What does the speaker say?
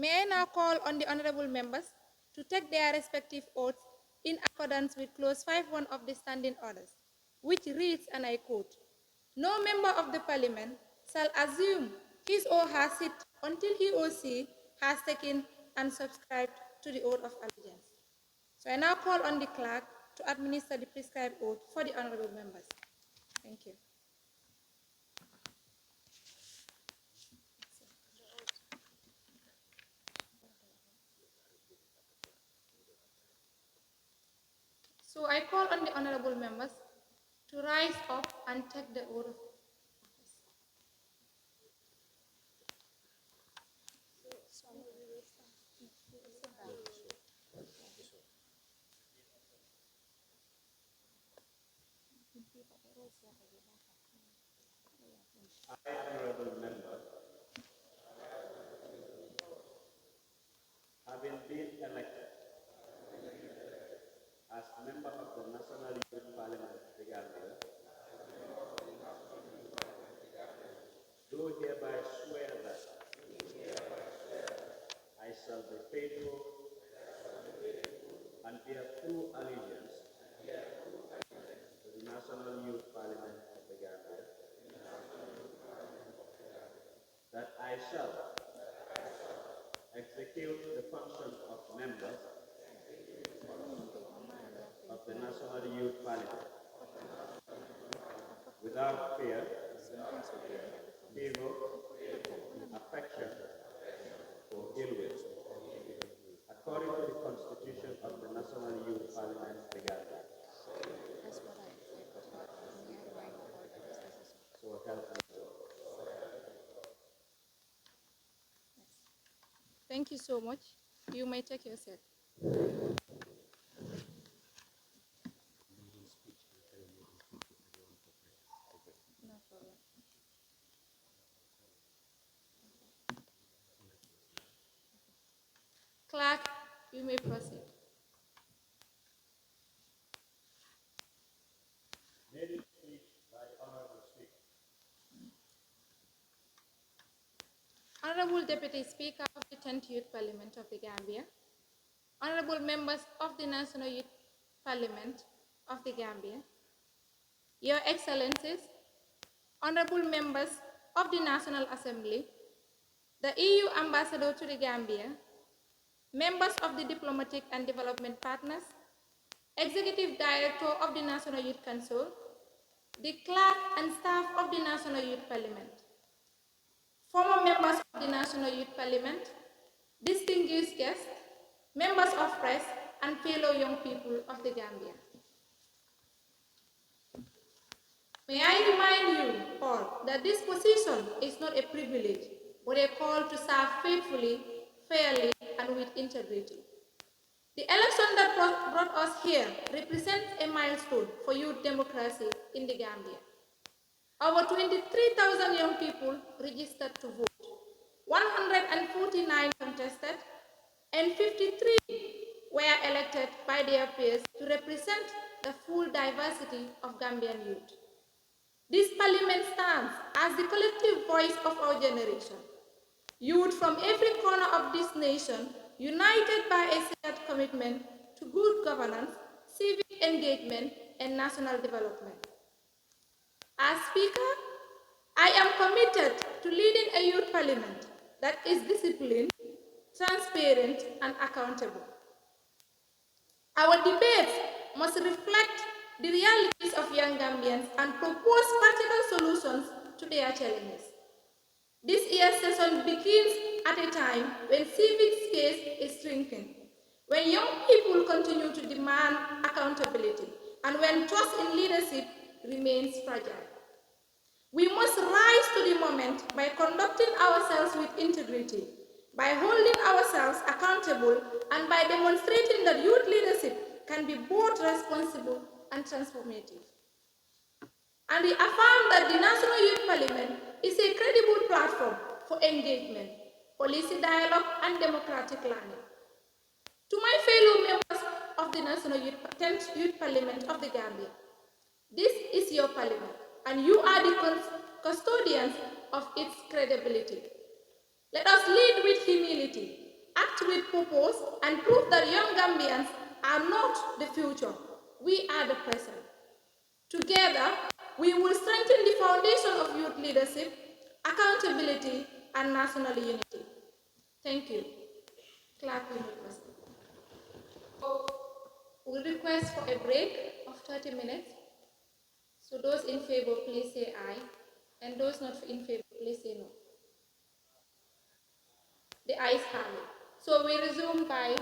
May I now call on the honorable members to take their respective oaths in accordance with clause 5.1 of the standing orders, which reads, and I quote, "No member of the parliament shall assume his or her seat until he or she has taken and subscribed to the oath of allegiance." So I now call on the clerk to administer the prescribed oath for the honorable members. Thank you. So I call on the honorable members to rise up and take the oath of office. I, honorable member, having been elected as member of the National Youth Parliament of the Gambia, do hereby swear that I shall be faithful and bear true allegiance to the National Youth Parliament of the Gambia, that I shall execute the functions of members of the National Youth Parliament without fear, favor, affection, or ill will, according to the Constitution of the National Youth Parliament of the Gambia. So help me God. Thank you so much. You may take your seat. No problem. Clerk, you may proceed. Maiden speech by Honorable Speaker. Honorable Deputy Speaker of the 10th Youth Parliament of the Gambia, honorable members of the National Youth Parliament of the Gambia, Your Excellencies, honorable members of the National Assembly, the EU Ambassador to the Gambia, members of the diplomatic and development partners, Executive Director of the National Youth Council, the clerk and staff of the National Youth Parliament, former members of the National Youth Parliament, distinguished guests, members of press, and fellow young people of the Gambia. May I remind you all that this position is not a privilege, but a call to serve faithfully, fairly, and with integrity. The election that brought us here represents a milestone for youth democracy in the Gambia. Over 23,000 young people registered to vote, 149 contested, and 53 were elected by their peers to represent the full diversity of Gambian youth. This parliament stands as the collective voice of our generation. Youth from every corner of this nation, united by a shared commitment to good governance, civic engagement, and national development. As Speaker, I am committed to leading a youth parliament that is disciplined, transparent, and accountable. Our debates must reflect the realities of young Gambians and propose practical solutions to their challenges. This year's session begins at a time when civic space is shrinking, when young people continue to demand accountability, and when trust in leadership remains fragile. We must rise to the moment by conducting ourselves with integrity, by holding ourselves accountable, and by demonstrating that youth leadership can be both responsible and transformative. And we affirm that the National Youth Parliament is a credible platform for engagement, policy dialogue, and democratic learning. To my fellow members of the National 10th Youth Parliament of the Gambia, this is your parliament, and you are the custodians of its credibility. Let us lead with humility, purpose and prove that young Gambians are not the future. We are the present. Together, we will strengthen the foundation of youth leadership, accountability, and national unity. Thank you. Clap in request. We'll request for a break of 30 minutes. So those in favor, please say aye. And those not in favor, please say no. The ayes have it. So we resume by